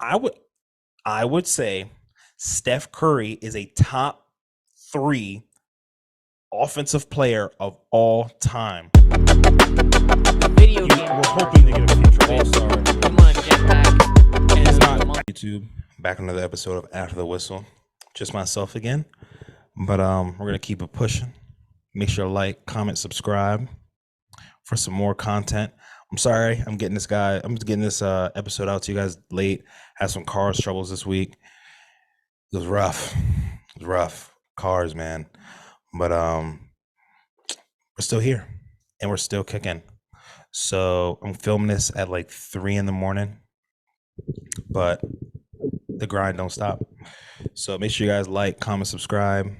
I would say Steph Curry is a top 3 offensive player of all time. Video game. We're hoping to get a future all-star. Come on, get back. It's And not come on. YouTube. Back on another episode of After the Whistle. Just myself again. But we're gonna keep it pushing. Make sure to like, comment, subscribe for some more content. I'm sorry, I'm getting this episode out to you guys late. Had some cars troubles this week. It was rough. It was rough. Cars, man. But we're still here and we're still kicking. So I'm filming this at like 3 in the morning, but the grind don't stop. So make sure you guys like, comment, subscribe,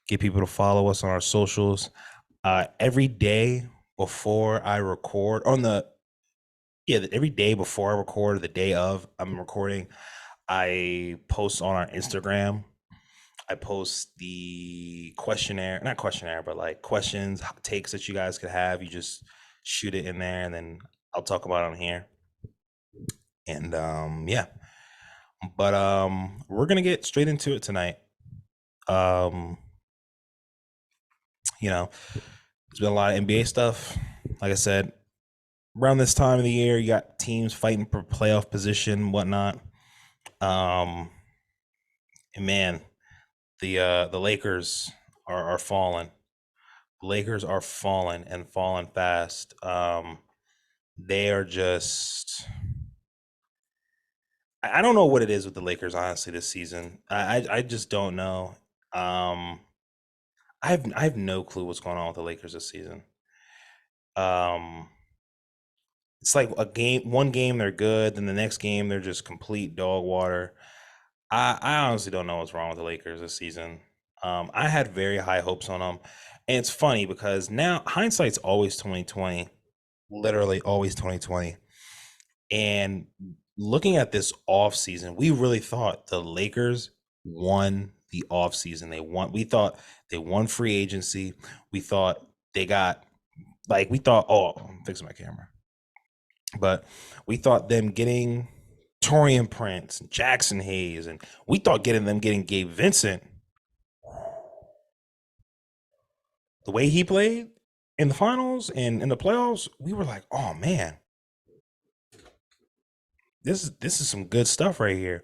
get people to follow us on our socials. Every day before I record every day before I record, or the day of I'm recording, I post on our Instagram. I post the not questionnaire, but like questions, takes that you guys could have. You just shoot it in there, and then I'll talk about it on here. And yeah, but we're gonna get straight into it tonight. Um, there's been a lot of NBA stuff. Like I said, around this time of the year, you got teams fighting for playoff position, whatnot. And man, the Lakers are falling. Lakers are falling and falling fast. They are just. I don't know what it is with the Lakers, honestly, this season. I just don't know. I have no clue what's going on with the Lakers this season. Um, it's like one game they're good, then the next game they're just complete dog water. I honestly don't know what's wrong with the Lakers this season. I had very high hopes on them, and it's funny because now hindsight's always 2020, literally always 2020. And looking at this off season, we really thought the Lakers won the off season. We thought they won free agency. We thought they got oh, I'm fixing my camera. But we thought them getting Torian Prince and Jackson Hayes, and we thought getting Gabe Vincent. The way he played in the finals and in the playoffs, we were like, oh man, this is some good stuff right here.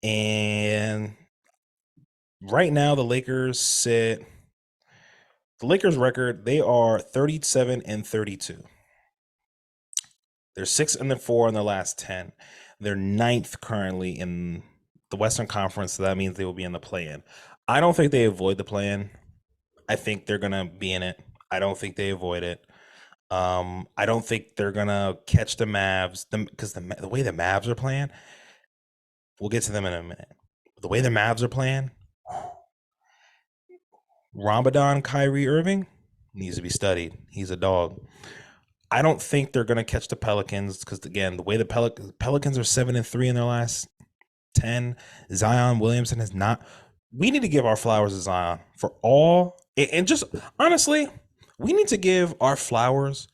And right now, the Lakers record, they are 37-32. They're 6-4 in their last 10. They're ninth currently in the Western Conference, so that means they will be in the play-in. I don't think they avoid the play-in. I think they're gonna be in it. I don't think they avoid it. I don't think they're gonna catch the Mavs because the way the Mavs are playing, we'll get to them in a minute. The way the Mavs are playing, Ramadan Kyrie Irving needs to be studied. He's a dog. I don't think they're gonna catch the Pelicans because again, the way the Pelicans are 7-3 in their last 10. Zion Williamson has not. We need to give our flowers to Zion for all, and just honestly, we need to give our flowers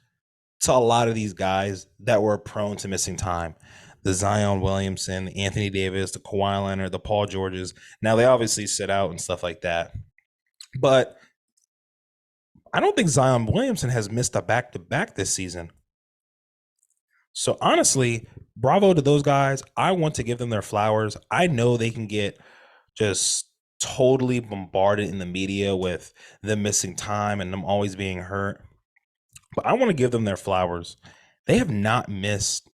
to a lot of these guys that were prone to missing time. The Zion Williamson, Anthony Davis, the Kawhi Leonard, the Paul Georges. Now they obviously sit out and stuff like that, but I don't think Zion Williamson has missed a back-to-back this season. So honestly, bravo to those guys. I want to give them their flowers. I know they can get just totally bombarded in the media with them missing time and them always being hurt. But I want to give them their flowers. They have not missed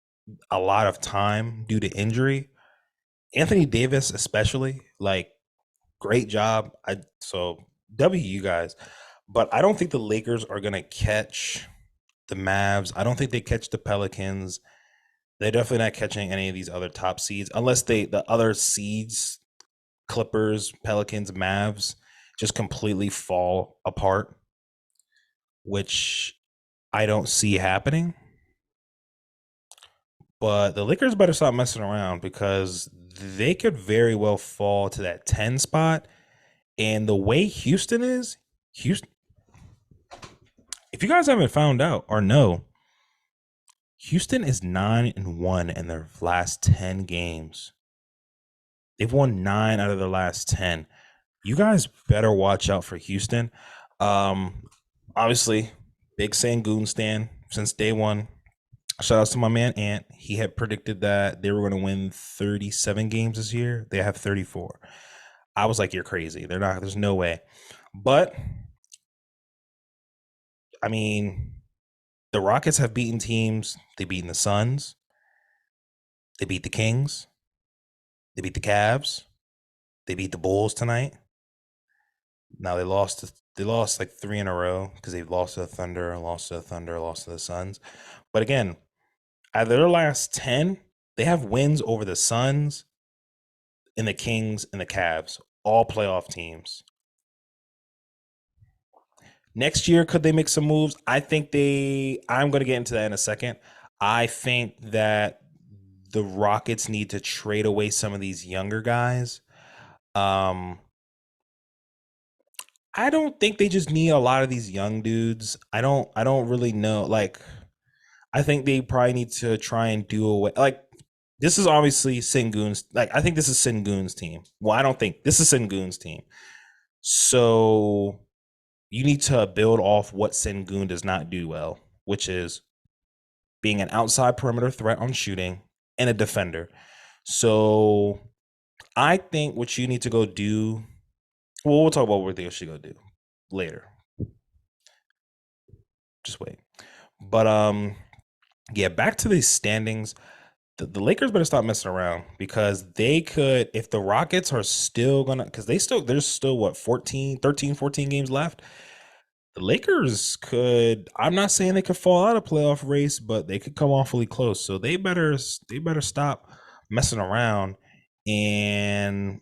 a lot of time due to injury. Anthony Davis, especially, like, great job. So W you guys. But I don't think the Lakers are gonna catch the Mavs. I don't think they catch the Pelicans. They're definitely not catching any of these other top seeds unless the other seeds, Clippers, Pelicans, Mavs, just completely fall apart, which I don't see happening. But the Lakers better stop messing around because they could very well fall to that 10 spot. And the way Houston is, if you guys haven't found out or know, Houston is 9-1 in their last 10 games. They've won 9 out of their last 10. You guys better watch out for Houston. Um, Obviously, big Sangoon stan since day one. Shout out to my man Ant. He had predicted that they were going to win 37 games this year. They have 34. I was like, you're crazy. They're not. There's no way. But I mean, the Rockets have beaten teams. They've beaten the Suns. They beat the Kings. They beat the Cavs. They beat the Bulls tonight. Now they lost. They lost like 3 in a row because they've lost to the Thunder, lost to the Thunder, lost to the Suns. But again, out of their last 10, they have wins over the Suns and the Kings and the Cavs, all playoff teams. Next year, could they make some moves? I'm going to get into that in a second. I think that the Rockets need to trade away some of these younger guys. Um, I don't think they just need a lot of these young dudes. I don't really know. Like, I think they probably need to try and do away. Like, this is obviously Sengun's. Like, I think this is Sengun's team. Well, I don't think this is Sengun's team. So you need to build off what Sengun does not do well, which is being an outside perimeter threat on shooting and a defender. So I think what you need to go do. Well, we'll talk about what they should go do later. Just wait. But yeah, back to these standings. The Lakers better stop messing around because they could, if the Rockets are still gonna, because there's still what, 14, 13, 14 games left. The Lakers could, I'm not saying they could fall out of playoff race, but they could come awfully close. So they better stop messing around. And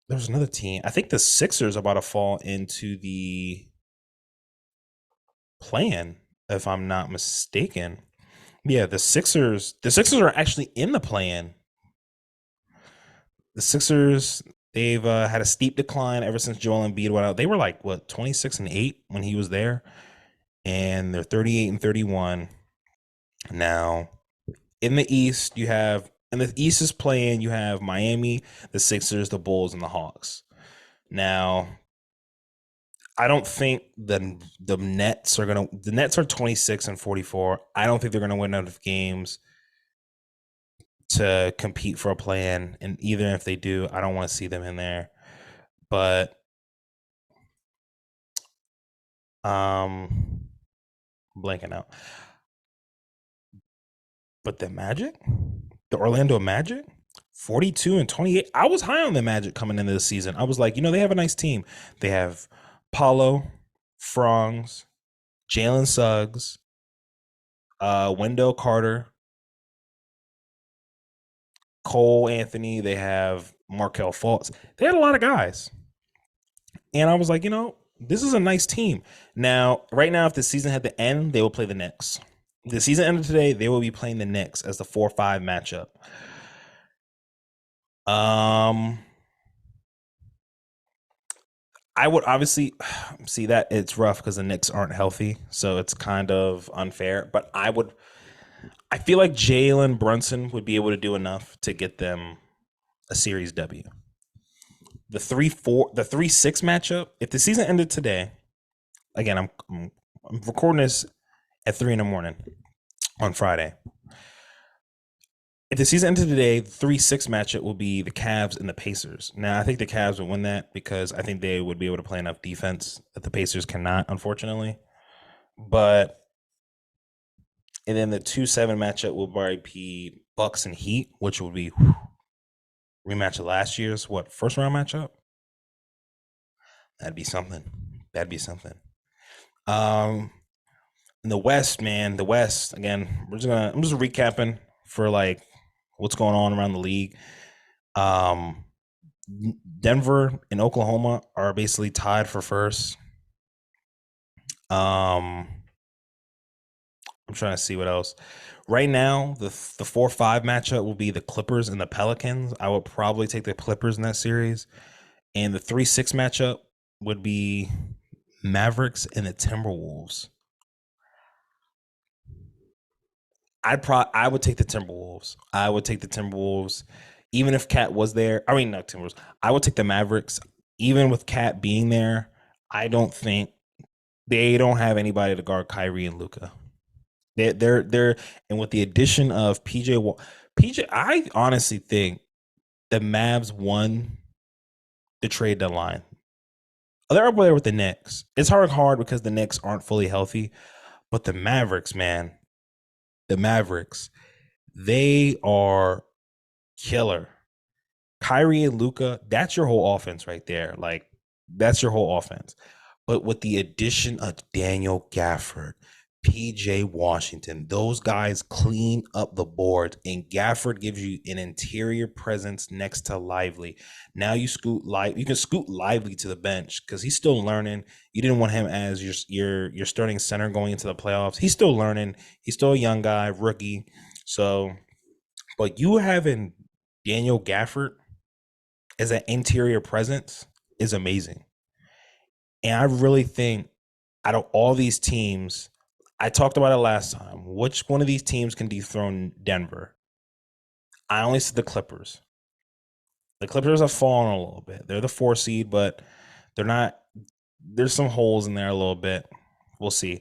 there's another team. I think the Sixers are about to fall into the plan, if I'm not mistaken. Yeah, the Sixers are actually in the plan. The Sixers, they've had a steep decline ever since Joel Embiid went out. They were like what, 26-8 when he was there, and they're 38-31 now. In the East, is playing. You have Miami, the Sixers, the Bulls, and the Hawks. Now, I don't think the Nets are gonna. The Nets are 26-44. I don't think they're gonna win enough games to compete for a play-in, and even if they do, I don't want to see them in there. But blanking out. But the Orlando Magic, 42-28. I was high on the Magic coming into the season. I was like, they have a nice team. They have Paulo, Franz, Jalen Suggs, Wendell Carter, Cole Anthony. They have Markel Fultz. They had a lot of guys. And I was like, this is a nice team. Now, right now, if the season had to end, they will play the Knicks. If the season ended today, they will be playing the Knicks as the 4-5 matchup. I would obviously see that it's rough because the Knicks aren't healthy, so it's kind of unfair. But I feel like Jalen Brunson would be able to do enough to get them a series W. The 3-6 matchup. If the season ended today, again, I'm recording this at 3 in the morning on Friday. If the season ended today, the 3-6 matchup will be the Cavs and the Pacers. Now, I think the Cavs would win that because I think they would be able to play enough defense that the Pacers cannot, unfortunately. And then the 2-7 matchup will probably be Bucks and Heat, which would be rematch of last year's first round matchup. That'd be something. In the West, man, the West again. I'm just recapping for like what's going on around the league. Denver and Oklahoma are basically tied for first. I'm trying to see what else. Right now, the 4-5 matchup will be the Clippers and the Pelicans. I would probably take the Clippers in that series. And the 3-6 matchup would be Mavericks and the Timberwolves. I would take the Timberwolves. I would take the Timberwolves, even if Cat was there. I mean, not Timberwolves. I would take the Mavericks, even with Cat being there. I don't think they don't have anybody to guard Kyrie and Luca. They're and with the addition of PJ, I honestly think the Mavs won the trade deadline. They're up there with the Knicks. It's hard because the Knicks aren't fully healthy, but the Mavericks, man, the Mavericks, they are killer. Kyrie and Luca, that's your whole offense right there. Like that's your whole offense. But with the addition of Daniel Gafford, PJ Washington, those guys clean up the board, and Gafford gives you an interior presence next to Lively. Now you can scoot Lively to the bench because he's still learning. You didn't want him as your starting center going into the playoffs. He's still learning. He's still a young guy, rookie. So, but you having Daniel Gafford as an interior presence is amazing. And I really think out of all these teams, I talked about it last time. Which one of these teams can dethrone Denver? I only said the Clippers. The Clippers have fallen a little bit. They're the 4 seed, but they're not. There's some holes in there a little bit. We'll see.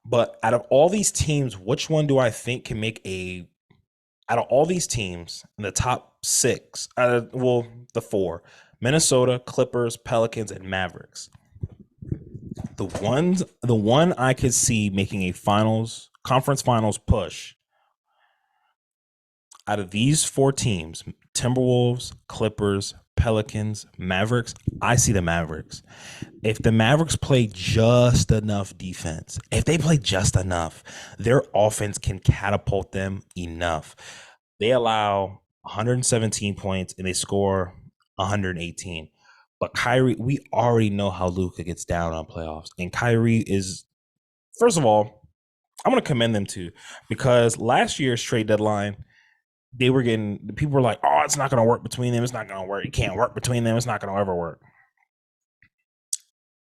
But out of all these teams, which one do I think can make a? Out of all these teams in the top six, the four: Minnesota, Clippers, Pelicans, and Mavericks. The one I could see making a conference finals push out of these four teams, Timberwolves, Clippers, Pelicans, Mavericks, I see the Mavericks. If the Mavericks play just enough defense, if they play just enough, their offense can catapult them enough. They allow 117 points and they score 118. But Kyrie, we already know how Luka gets down on playoffs. And Kyrie is, first of all, I'm going to commend them too, because last year's trade deadline, they were getting, people were like, oh, it's not going to work between them. It's not going to work. It can't work between them. It's not going to ever work.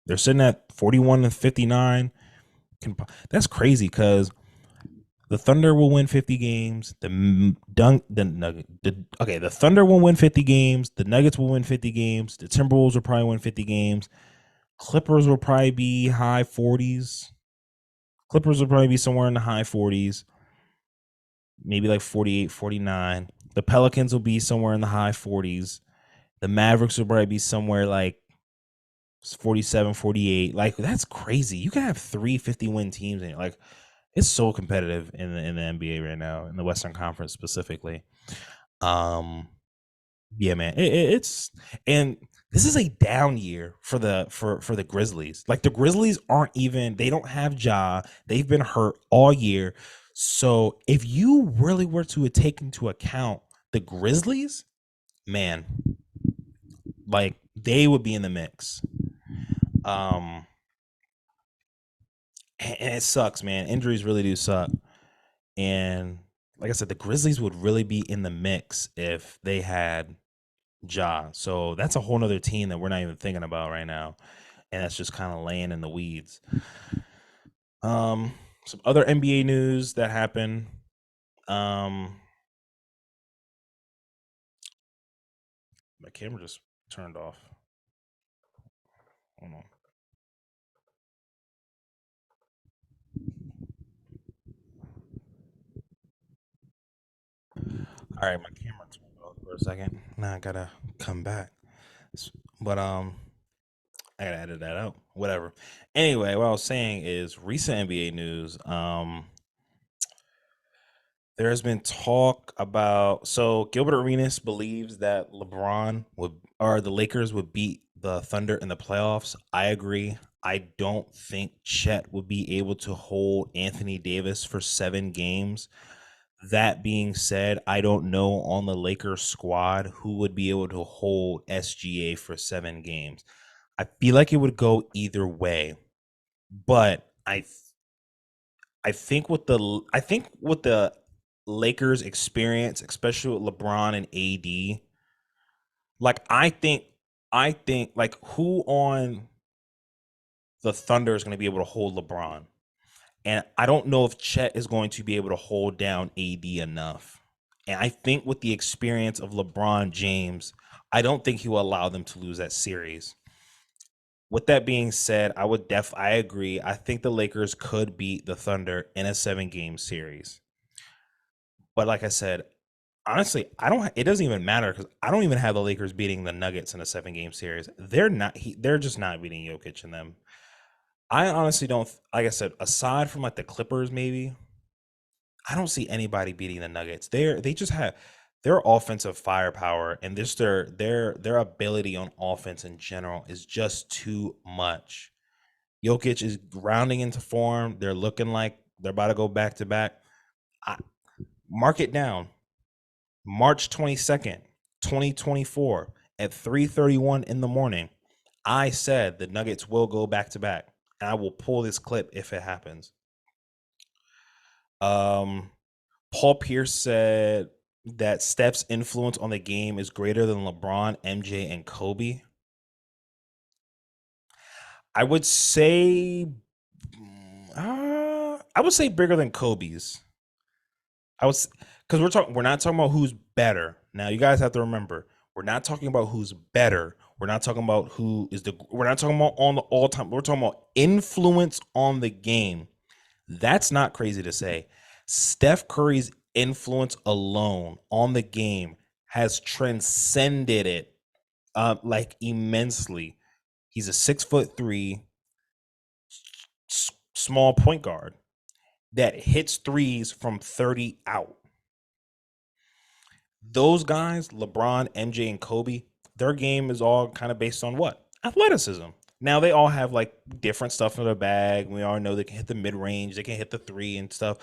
They're sitting at 41 and 59. That's crazy because the Thunder will win 50 games. The Thunder will win 50 games. The Nuggets will win 50 games. The Timberwolves will probably win 50 games. Clippers will probably be high 40s. Clippers will probably be somewhere in the high 40s, maybe like 48, 49. The Pelicans will be somewhere in the high 40s. The Mavericks will probably be somewhere like 47, 48. Like that's crazy. You can have 3 50-win teams in it. Like it's so competitive in the NBA right now, in the Western Conference specifically. Yeah, man. It's and this is a down year for the Grizzlies. Like the Grizzlies aren't even, they don't have Ja. They've been hurt all year. So if you really were to take into account the Grizzlies, man, like they would be in the mix. Um and it sucks, man. Injuries really do suck. And like I said, the Grizzlies would really be in the mix if they had Ja. So that's a whole nother team that we're not even thinking about right now. And that's just kind of laying in the weeds. Some other NBA news that happened. Um, my camera just turned off. Hold on. All right, my camera turned off for a second. Now I gotta come back. But I gotta edit that out. Whatever. Anyway, what I was saying is recent NBA news. There has been talk about, so Gilbert Arenas believes that LeBron would, or the Lakers would beat the Thunder in the playoffs. I agree. I don't think Chet would be able to hold Anthony Davis for 7 games. That being said, I don't know on the Lakers squad who would be able to hold SGA for 7 games. I feel like it would go either way, but I think with the Lakers experience, especially with LeBron and AD, like I think like who on the Thunder is going to be able to hold LeBron? And I don't know if Chet is going to be able to hold down AD enough. And I think with the experience of LeBron James, I don't think he will allow them to lose that series. With that being said, I agree. I think the Lakers could beat the Thunder in a 7-game series. But like I said, honestly, I don't. It doesn't even matter because I don't even have the Lakers beating the Nuggets in a 7-game series. They're not. They're just not beating Jokic in them. I honestly don't. Like I said, aside from like the Clippers, maybe I don't see anybody beating the Nuggets. They just have their offensive firepower and just their ability on offense in general is just too much. Jokic is rounding into form. They're looking like they're about to go back to back. Mark it down. March 22nd, 2024 at 3:31 in the morning. I said the Nuggets will go back to back. And I will pull this clip if it happens. Paul Pierce said that Steph's influence on the game is greater than LeBron, MJ, and Kobe. I would say, bigger than Kobe's. Because we're not talking about who's better. Now you guys have to remember, we're not talking about who's better. We're not talking about we're not talking about on the all time. We're talking about influence on the game. That's not crazy to say. Steph Curry's influence alone on the game has transcended it like immensely. He's a 6'3" small point guard that hits threes from 30 out. Those guys, LeBron, MJ, and Kobe, their game is all kind of based on what? Athleticism. Now they all have like different stuff in their bag. We all know they can hit the mid range, they can hit the three and stuff,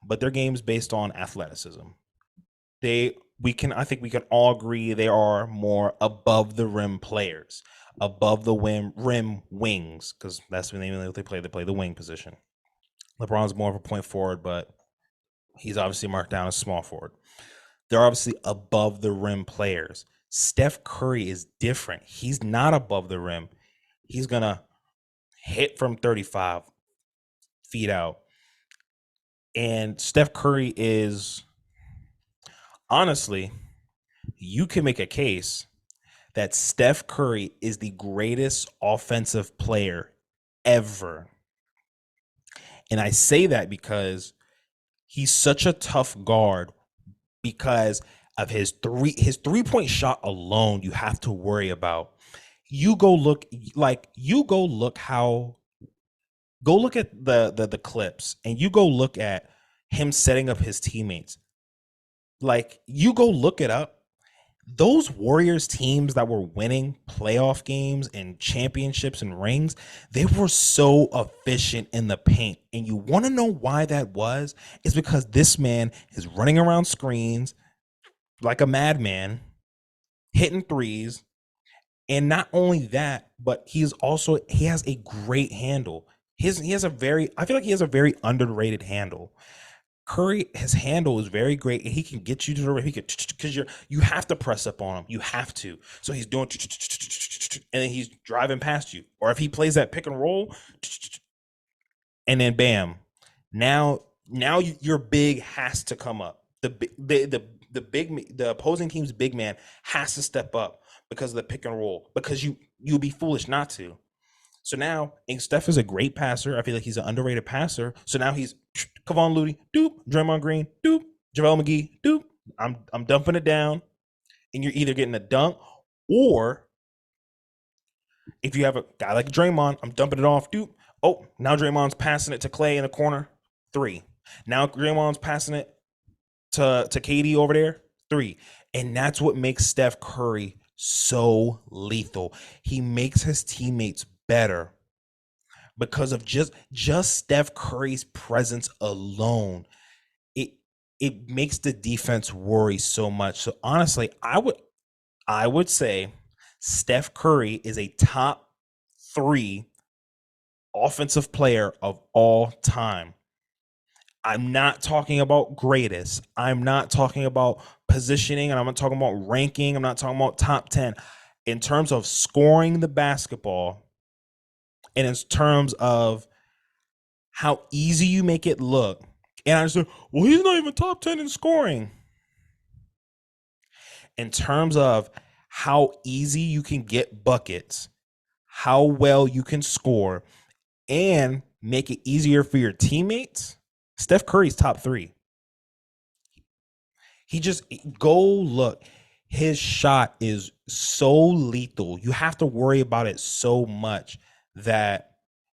but their game's based on athleticism. I think we can all agree they are more above the rim players, above the rim wings, because that's the name of what they play. They play the wing position. LeBron's more of a point forward, but he's obviously marked down as small forward. They're obviously above the rim players. Steph Curry is different. He's not above the rim. He's going to hit from 35 feet out. And Steph Curry is, honestly, you can make a case that Steph Curry is the greatest offensive player ever. And I say that because he's such a tough guard because of his 3-point shot alone you have to worry about. Go look at the clips and you go look at him setting up his teammates. Like, you go look it up. Those Warriors teams that were winning playoff games and championships and rings, they were so efficient in the paint. And you want to know why that was? It's because this man is running around screens like a madman, hitting threes. And not only that, but he has a great handle. I feel like he has a very underrated handle. Curry, his handle is very great, and he can get you to the rim. He can, because you have to press up on him. You have to. So he's doing, and then he's driving past you. Or if he plays that pick and roll, and then bam, now your big has to come up. The opposing team's big man has to step up because of the pick and roll. Because you'll be foolish not to. So now, and Steph is a great passer. I feel like he's an underrated passer. So now he's Kevon Looney, doop, Draymond Green, doop, JaVale McGee, doop. I'm dumping it down, and you're either getting a dunk, or if you have a guy like Draymond, I'm dumping it off, doop. Oh, now Draymond's passing it to Clay in the corner, 3. Now Draymond's passing it to KD over there, 3. And that's what makes Steph Curry so lethal. He makes his teammates better because of just Steph Curry's presence alone. It makes the defense worry so much. So honestly, I would say Steph Curry is a top 3 offensive player of all time. I'm not talking about greatest. I'm not talking about positioning, and I'm not talking about ranking. I'm not talking about top 10. In terms of scoring the basketball, and in terms of how easy you make it look. And I just said, well, he's not even top 10 in scoring. In terms of how easy you can get buckets, how well you can score, and make it easier for your teammates, Steph Curry's top 3. He just go look. His shot is so lethal. You have to worry about it so much that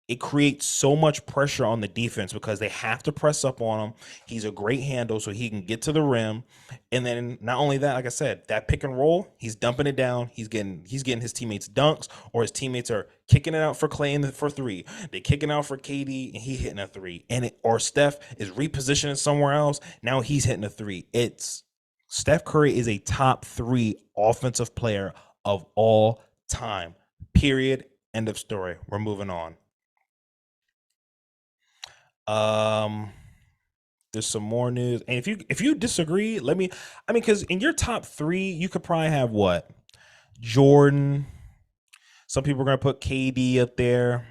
it creates so much pressure on the defense because they have to press up on him. He's a great handle so he can get to the rim. And then not only that, like I said, that pick and roll, he's dumping it down. He's getting his teammates dunks, or his teammates are kicking it out for Clay for 3. They kicking out for KD and he hitting a 3. Or Steph is repositioning somewhere else. Now he's hitting a 3. It's Steph Curry is a top 3 offensive player of all time. Period. End of story. We're moving on. There's some more news, and if you disagree, let me. I mean, because in your top 3, you could probably have what? Jordan. Some people are gonna put KD up there.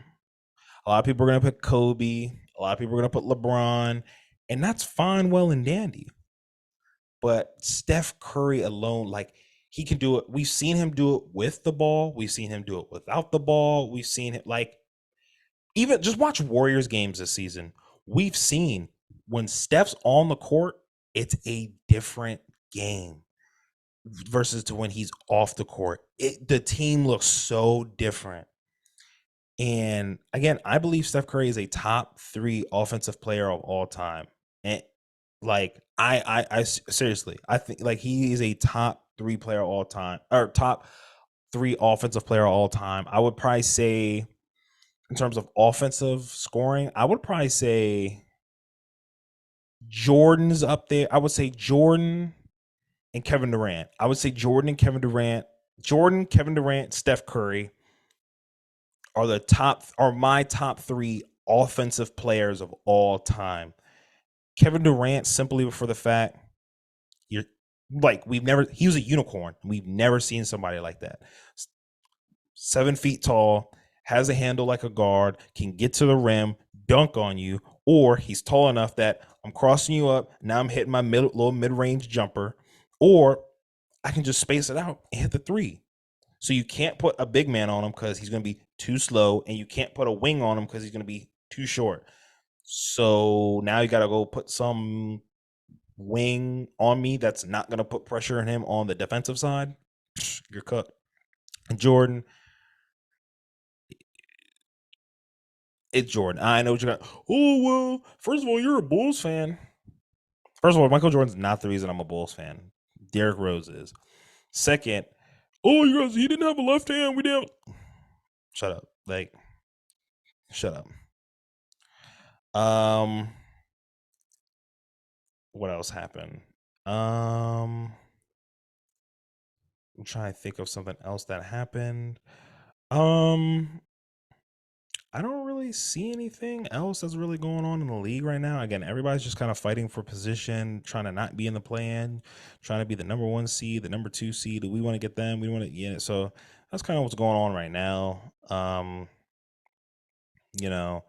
A lot of people are gonna put Kobe. A lot of people are gonna put LeBron, and that's fine, well, and dandy. But Steph Curry alone, like, he can do it. We've seen him do it with the ball. We've seen him do it without the ball. We've seen it, like, even just watch Warriors games this season. We've seen when Steph's on the court, it's a different game versus to when he's off the court. The team looks so different. And again, I believe Steph Curry is a top 3 offensive player of all time. And like I seriously, I think like he is a top 3 player of all time, or top 3 offensive player of all time. I would probably say, in terms of offensive scoring, I would probably say Jordan's up there. I would say Jordan and Kevin Durant. I would say Jordan and Kevin Durant. Jordan, Kevin Durant, Steph Curry are my top 3 offensive players of all time. Kevin Durant, simply for the fact you're like, he was a unicorn. We've never seen somebody like that. 7 feet tall, has a handle like a guard, can get to the rim, dunk on you, or he's tall enough that I'm crossing you up. Now I'm hitting my little mid-range jumper, or I can just space it out and hit the 3. So you can't put a big man on him because he's going to be too slow, and you can't put a wing on him because he's going to be too short. So now you got to go put some wing on me that's not going to put pressure on him on the defensive side. You're cooked. And Jordan, it's Jordan. I know what you're going to. Oh, well, first of all, you're a Bulls fan. First of all, Michael Jordan's not the reason I'm a Bulls fan. Derrick Rose is. Second, oh, you guys, he didn't have a left hand. We didn't. Shut up. Like, shut up. What else happened? I'm trying to think of something else that happened. I don't really see anything else that's really going on in the league right now. Again, everybody's just kind of fighting for position, trying to not be in the play-in, trying to be the number 1 seed, the number 2 seed. We want to get them. We want to, yeah. So that's kind of what's going on right now. You know,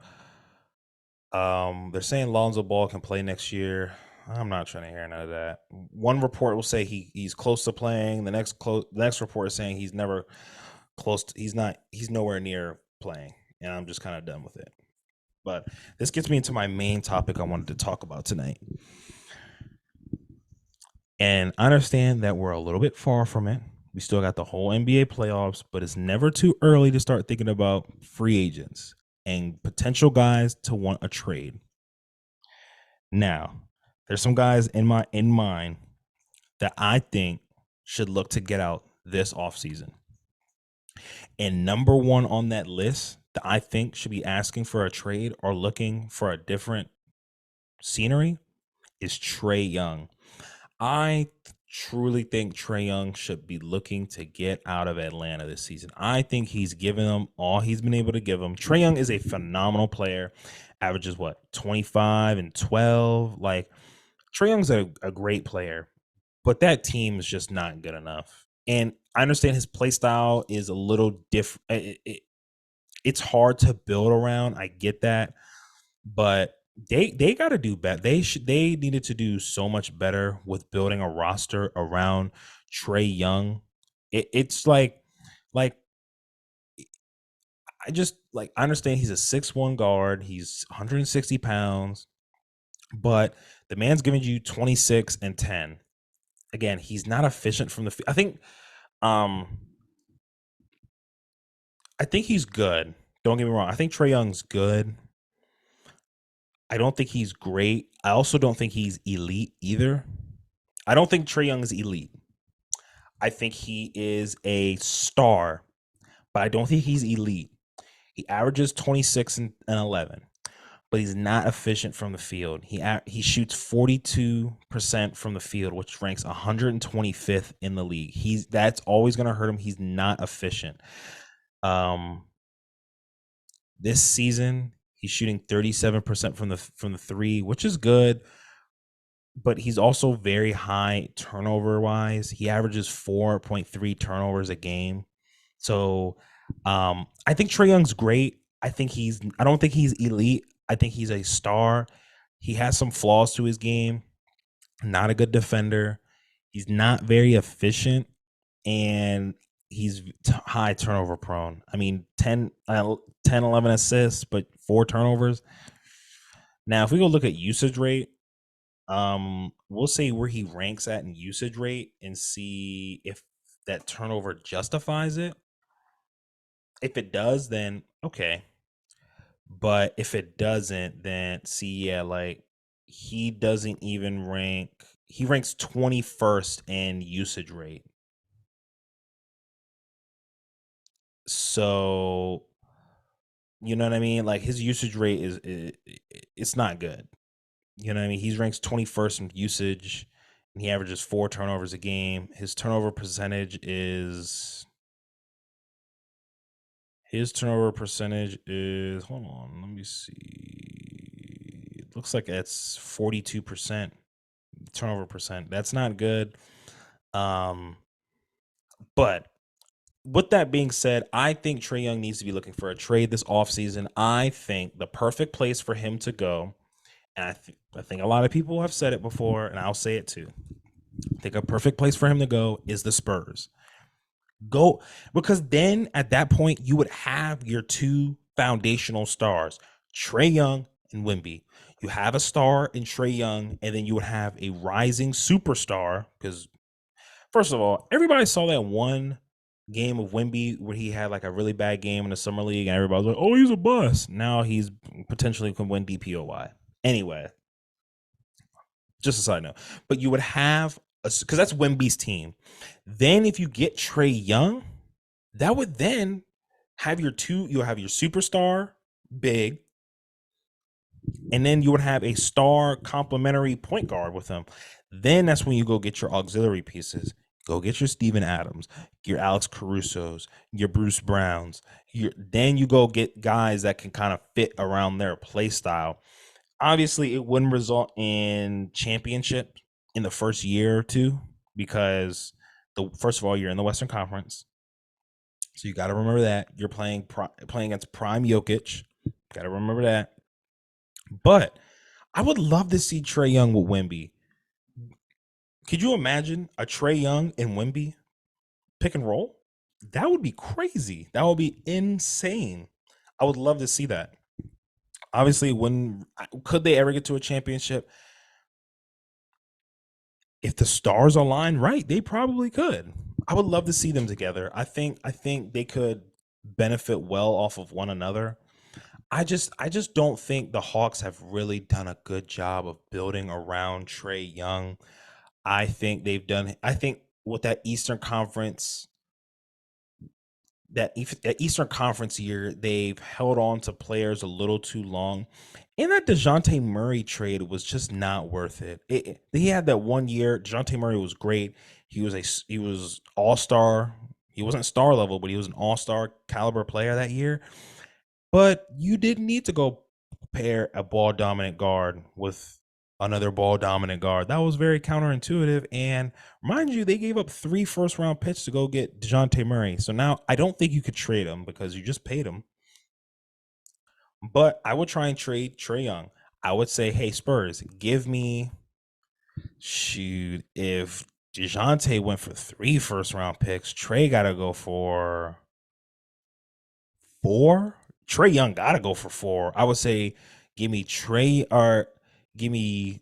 they're saying Lonzo Ball can play next year. I'm not trying to hear none of that. One report will say he's close to playing. The next report is saying he's never close to, he's nowhere near playing. And I'm just kind of done with it. But this gets me into my main topic I wanted to talk about tonight. And I understand that we're a little bit far from it. We still got the whole NBA playoffs, but it's never too early to start thinking about free agents and potential guys to want a trade. Now, there's some guys in mind that I think should look to get out this offseason. And number 1 on that list that I think should be asking for a trade or looking for a different scenery is Trae Young. I truly think Trae Young should be looking to get out of Atlanta this season. I think he's given them all he's been able to give them. Trae Young is a phenomenal player. Averages 25 and 12. Like, Trae Young's a great player, but that team is just not good enough. And I understand his play style is a little different. It's hard to build around. I get that. but they got to do better. They needed to do so much better with building a roster around Trae Young. It's like I just like I understand he's a 6'1" guard. He's 160 pounds, but the man's giving you 26 and 10. Again, he's not efficient from the um I think he's good. Don't get me wrong. I think Trae Young's good. I don't think he's great. I also don't think he's elite either. I don't think Trae Young is elite. I think he is a star, but I don't think he's elite. He averages 26 and 11, but he's not efficient from the field. He shoots 42% from the field, which ranks 125th in the league. That's always going to hurt him. He's not efficient. Um, this season he's shooting 37% from the three, which is good, but he's also very high turnover wise. He averages 4.3 turnovers a game. So I think Trae Young's great. I don't think he's elite. I think he's a star. He has some flaws to his game. Not a good defender. He's not very efficient, and he's high turnover prone. I mean, 10, 11 assists, but 4 turnovers. Now, if we go look at usage rate, we'll say where he ranks at in usage rate and see if that turnover justifies it. If it does, then okay. But if it doesn't, then see, yeah, like he doesn't even he ranks 21st in usage rate. So, you know what I mean? Like his usage rate it's not good. You know what I mean? He ranks 21st in usage and he averages 4 turnovers a game. His turnover percentage is, hold on, let me see. It looks like it's 42% turnover percent. That's not good. Um, but with that being said, I think Trae Young needs to be looking for a trade this offseason. I think the perfect place for him to go, and I think a lot of people have said it before, and I'll say it too. I think a perfect place for him to go is the Spurs. Go, because then at that point you would have your two foundational stars, Trae Young and Wemby. You have a star in Trae Young, and then you would have a rising superstar. Because first of all, everybody saw that one game of Wemby where he had like a really bad game in the summer league, and everybody was like, "Oh, he's a bust." Now he's potentially can win DPOY. Anyway, just a side note. But you would have because that's Wemby's team. Then if you get Trae Young, that would then have you'll have your superstar big, and then you would have a star complementary point guard with him. Then that's when you go get your auxiliary pieces. Go get your Steven Adams, your Alex Caruso's, your Bruce Browns. Then you go get guys that can kind of fit around their play style. Obviously, it wouldn't result in championship in the first year or two because first of all, you're in the Western Conference. So you got to remember that you're playing against prime Jokic. Got to remember that. But I would love to see Trae Young with Wemby. Could you imagine a Trae Young and Wemby pick and roll? That would be crazy. That would be insane. I would love to see that. Obviously, when could they ever get to a championship? If the stars align right, they probably could. I would love to see them together. I think they could benefit well off of one another. I just don't think the Hawks have really done a good job of building around Trae Young. I think with that Eastern Conference that Eastern Conference year, they've held on to players a little too long. And that DeJounte Murray trade was just not worth it. He had that one year. DeJounte Murray was great. He was all-star. He wasn't star level, but he was an all-star caliber player that year. But you didn't need to go pair a ball dominant guard with another ball dominant guard. That was very counterintuitive. And mind you, they gave up 3 first round picks to go get DeJounte Murray. So now I don't think you could trade him because you just paid him. But I would try and trade Trae Young. I would say, hey, Spurs, give me shoot. If DeJounte went for 3 first round picks, Trey gotta go for 4. Trae Young gotta go for 4. I would say give me Trey or give me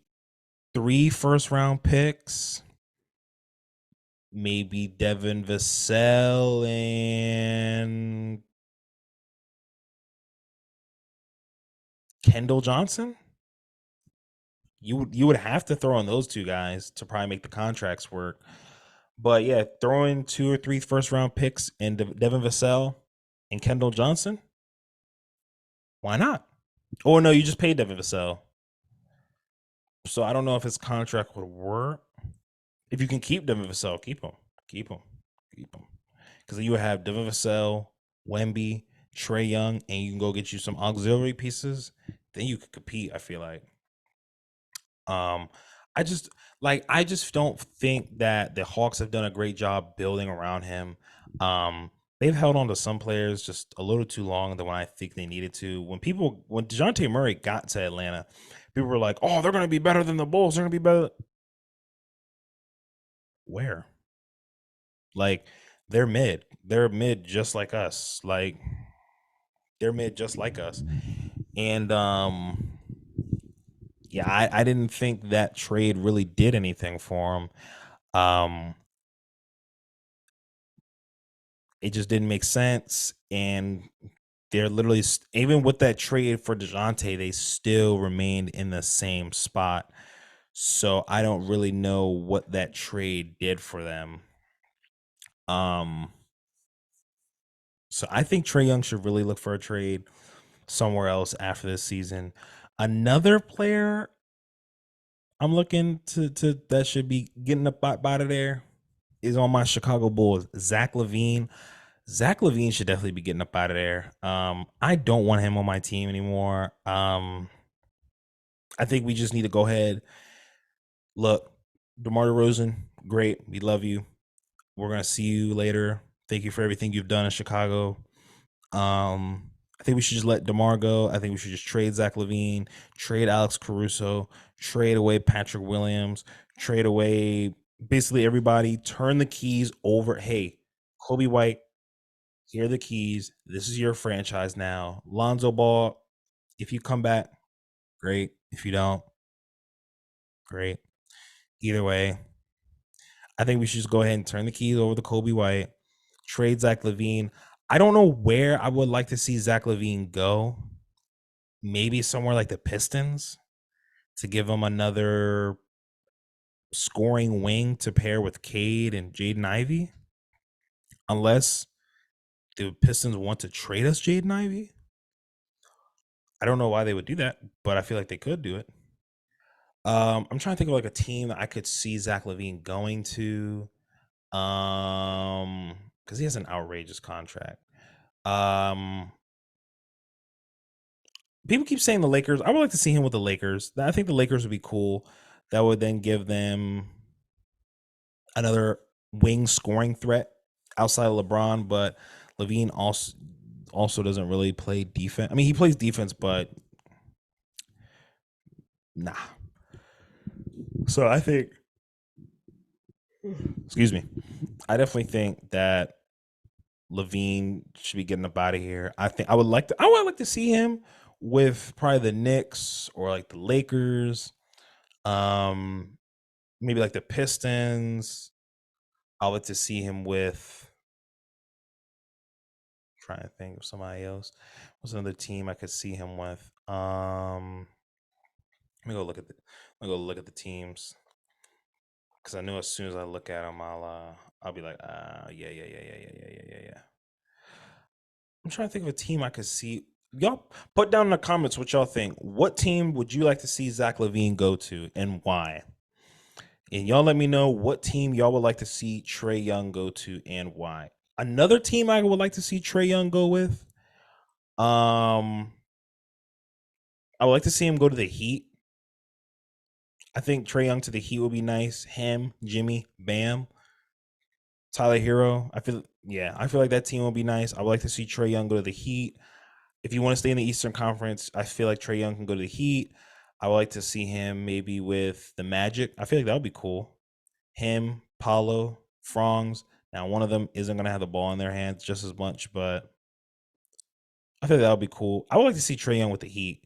3 first round picks, maybe Devin Vassell and Kendall Johnson. You would have to throw in those two guys to probably make the contracts work. But yeah, throw in 2 or 3 first round picks and Devin Vassell and Kendall Johnson. Why not? Oh no, you just paid Devin Vassell, so I don't know if his contract would work. If you can keep Devin Vassell, keep him, keep him, keep him, because you would have Devin Vassell, Wemby, Trae Young, and you can go get you some auxiliary pieces. Then you could compete. I feel like. Um, I just don't think that the Hawks have done a great job building around him. Um, they've held on to some players just a little too long than when I think they needed to. When DeJounte Murray got to Atlanta, people were like, "Oh, they're going to be better than the Bulls. They're going to be better." Where? Like they're mid. They're mid just like us. Like they're mid just like us. And yeah, I didn't think that trade really did anything for him. Um, it just didn't make sense. And they're literally, even with that trade for DeJounte, they still remained in the same spot. So I don't really know what that trade did for them. Um, so I think Trae Young should really look for a trade somewhere else after this season. Another player I'm looking to that should be getting up out of there is on my Chicago Bulls, Zach LaVine. Zach LaVine should definitely be getting up out of there. I don't want him on my team anymore. I think we just need to go ahead. Look, DeMar DeRozan, great. We love you. We're gonna see you later. Thank you for everything you've done in Chicago. I think we should just let DeMar go. I think we should just trade Zach LaVine, trade Alex Caruso, trade away Patrick Williams, trade away basically everybody. Turn the keys over. Hey, Kobe White, here are the keys. This is your franchise now. Lonzo Ball, if you come back, great. If you don't, great. Either way, I think we should just go ahead and turn the keys over to Kobe White, trade Zach LaVine. I don't know where I would like to see Zach LaVine go. Maybe somewhere like the Pistons to give him another scoring wing to pair with Cade and Jaden Ivey. Unless the Pistons want to trade us Jaden Ivey. I don't know why they would do that, but I feel like they could do it. I'm trying to think of like a team that I could see Zach LaVine going to. Because he has an outrageous contract. Um, People keep saying the Lakers. I would like to see him with the Lakers. I think the Lakers would be cool. That would then give them another wing scoring threat outside of LeBron, but Levine also doesn't really play defense. I mean, he plays defense, but nah. So I think, excuse me, I definitely think that Levine should be getting up out of here. I would like to see him with probably the Knicks or like the Lakers, um, maybe like the Pistons. I would like to see him with. Trying to think of somebody else. What's another team I could see him with? Let me go look at the teams because I know as soon as I look at them, I'll be like, yeah. I'm trying to think of a team I could see. Y'all put down in the comments what y'all think. What team would you like to see Zach LaVine go to and why? And y'all let me know what team y'all would like to see Trae Young go to and why. Another team I would like to see Trae Young go with. I would like to see him go to the Heat. I think Trae Young to the Heat would be nice. Him, Jimmy, Bam, Tyler Hero. I feel like that team would be nice. I would like to see Trae Young go to the Heat. If you want to stay in the Eastern Conference, I feel like Trae Young can go to the Heat. I would like to see him maybe with the Magic. I feel like that would be cool. Him, Paulo, Franz. Now, one of them isn't going to have the ball in their hands just as much, but I feel like that would be cool. I would like to see Trae Young with the Heat.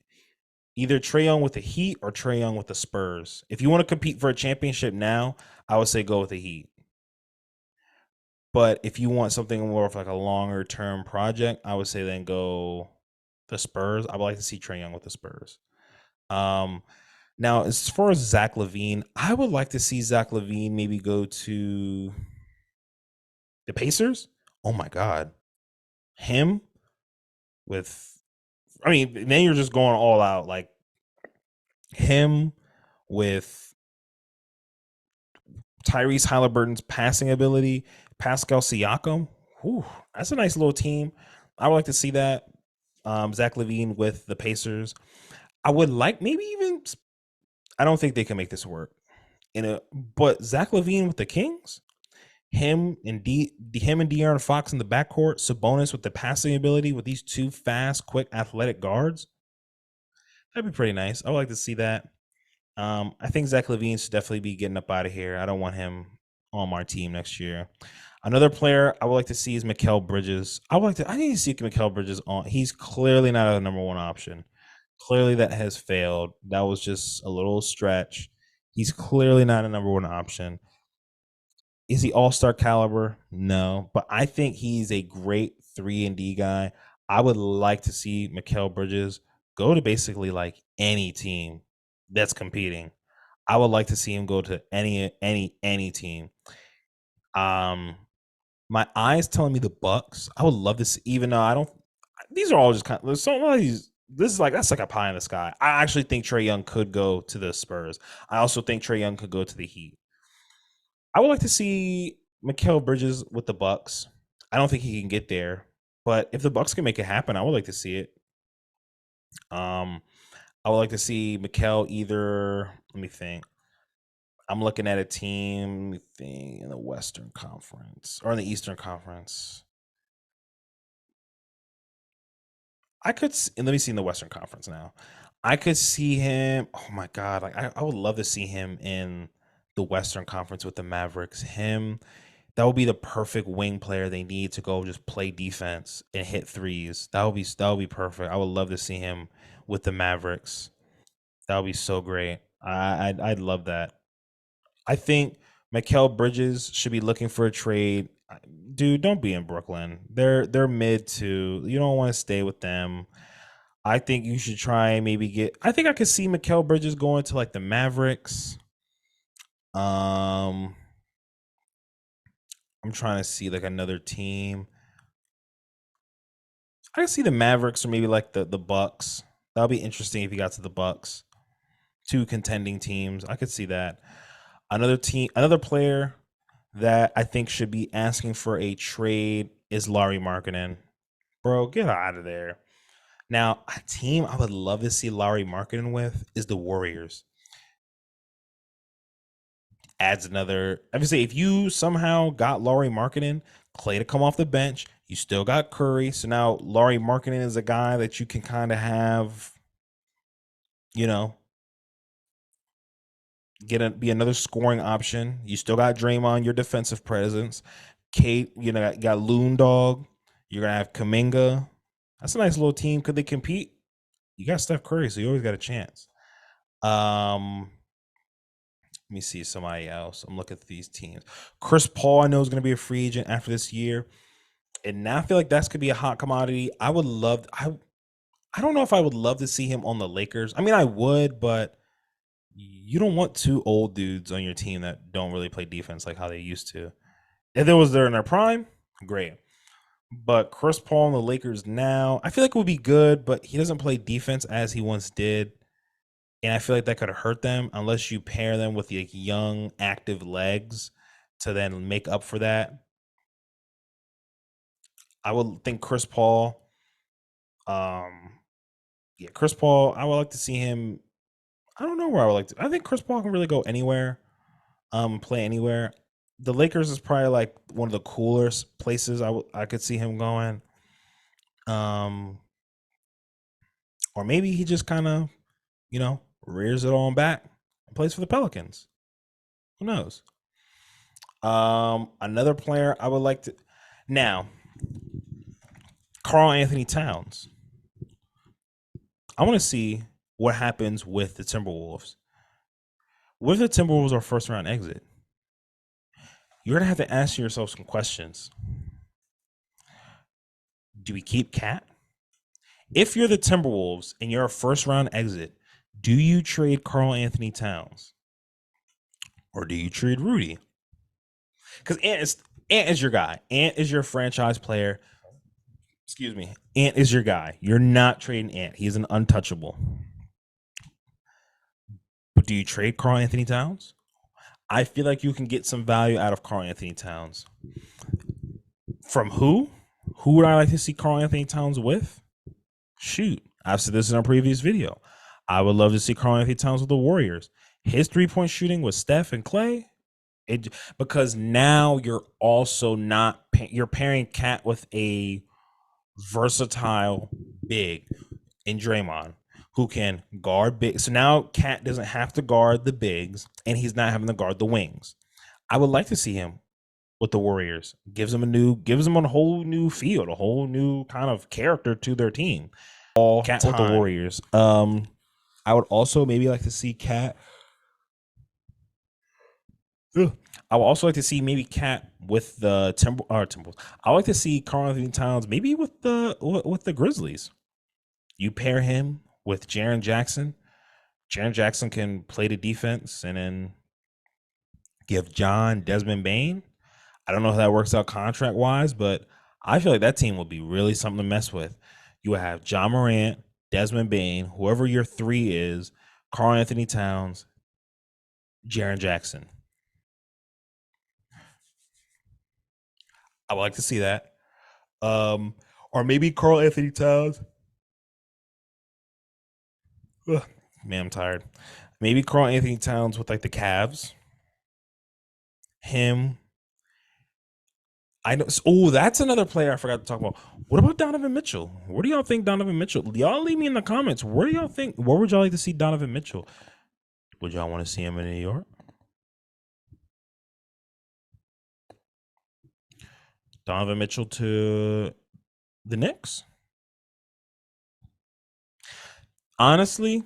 Either Trae Young with the Heat or Trae Young with the Spurs. If you want to compete for a championship now, I would say go with the Heat. But if you want something more of like a longer term project, I would say then go the Spurs. I would like to see Trae Young with the Spurs. Um, Now, as far as Zach Levine, I would like to see Zach Levine maybe go to the Pacers. Oh my God, him with, I mean, then you're just going all out like him with Tyrese Halliburton's passing ability, Pascal Siakam. Whew, that's a nice little team. I would like to see that. Zach Levine with the Pacers. I would like maybe even. I don't think they can make this work. But Zach Levine with the Kings, him and De'Aaron Fox in the backcourt, Sabonis with the passing ability with these two fast, quick, athletic guards. That'd be pretty nice. I would like to see that. I think Zach Levine should definitely be getting up out of here. I don't want him on my team next year. Another player I would like to see is Mikal Bridges. I need to see Mikal Bridges on. He's clearly not a number one option. Clearly that has failed. That was just a little stretch. He's clearly not a number one option. Is he all-star caliber? No, but I think he's a great 3-and-D guy. I would like to see Mikal Bridges go to basically like any team that's competing. I would like to see him go to any team. Um my eyes telling me the Bucks. I would love to see, even though I don't, these are all just kind of, there's some of these, this is like, that's like a pie in the sky. I actually think Trae Young could go to the Spurs. I also think Trae Young could go to the Heat. I would like to see Mikal Bridges with the Bucks. I don't think he can get there, but if the Bucks can make it happen, I would like to see it. Um, I would like to see Mikal either. Let me think. I'm looking at a team. Let me think, in the Western Conference or in the Eastern Conference. And let me see in the Western Conference now. I could see him. Oh my God! Like I would love to see him in the Western Conference with the Mavericks. Him, that would be the perfect wing player they need to go just play defense and hit threes. That would be perfect. I would love to see him with the Mavericks. That would be so great. I'd love that. I think Mikal Bridges should be looking for a trade. Dude, don't be in Brooklyn. They're mid to. You don't want to stay with them. I think you should try and maybe get. I think I could see Mikal Bridges going to like the Mavericks. Um, I'm trying to see like another team. I can see the Mavericks or maybe like the Bucks. That'll be interesting if you got to the Bucks. Two contending teams. I could see that. Another player that I think should be asking for a trade is Laurie Markkinen. Bro, get out of there. Now, a team I would love to see Laurie Markkinen with is the Warriors. Adds another. I would say if you somehow got Laurie Markkinen, Clay to come off the bench, you still got Curry. So now Laurie Markkinen is a guy that you can kind of have, you know, be another scoring option. You still got Draymond, your defensive presence. Kate, got Loon Dog. You're gonna have Kaminga. That's a nice little team. Could they compete? You got Steph Curry, so you always got a chance. Let me see somebody else. I'm looking at these teams. Chris Paul, I know, is going to be a free agent after this year, and now I feel like that's could be a hot commodity. I don't know if I would love to see him on the Lakers. I mean, I would, but you don't want two old dudes on your team that don't really play defense like how they used to. If it was there in their prime, great. But Chris Paul on the Lakers now, I feel like it would be good, but he doesn't play defense as he once did. And I feel like that could hurt them unless you pair them with like young, active legs to then make up for that. I would think Chris Paul, um, yeah, Chris Paul, I would like to see him. I don't know where I would like to. I think Chris Paul can really go anywhere, play anywhere. The Lakers is probably like one of the coolest places I could see him going. Um, Or maybe he just kind of, rears it on back and plays for the Pelicans. Who knows? Another player I would like to now, Karl Anthony Towns. I want to see what happens with the Timberwolves. What if the Timberwolves are first round exit? You're gonna have to ask yourself some questions. Do we keep Cat? If you're the Timberwolves and you're a first round exit, do you trade Karl Anthony Towns? Or do you trade Rudy? Because Ant is your guy. Ant is your franchise player. Excuse me. Ant is your guy. You're not trading Ant. He's an untouchable. But do you trade Karl Anthony Towns? I feel like you can get some value out of Karl Anthony Towns. From who? Who would I like to see Karl Anthony Towns with? Shoot, I've said this in a previous video. I would love to see Karl Anthony Towns with the Warriors. His 3-point shooting with Steph and Clay. Because now you're also not you're pairing Cat with a versatile big in Draymond who can guard big. So now Cat doesn't have to guard the bigs and he's not having to guard the wings. I would like to see him with the Warriors. Gives them a whole new field, a whole new kind of character to their team. Cat with the Warriors. I would also maybe like to see Cat. I would also like to see maybe Cat with the Timberwolves. I would like to see Karl Anthony Towns maybe with the Grizzlies. You pair him with Jaren Jackson. Jaren Jackson can play the defense and then give John Desmond Bane. I don't know how that works out contract wise, but I feel like that team will be really something to mess with. You will have John Morant, Desmond Bane, whoever your three is, Karl Anthony Towns, Jaren Jackson. I would like to see that. Or maybe Karl Anthony Towns. Ugh, man, I'm tired. Maybe Karl Anthony Towns with like the Cavs. Him. I know. Oh, that's another player I forgot to talk about. What about Donovan Mitchell? What do y'all think Donovan Mitchell? Y'all leave me in the comments. What do y'all think? Where would y'all like to see Donovan Mitchell? Would y'all want to see him in New York? Donovan Mitchell to the Knicks? Honestly,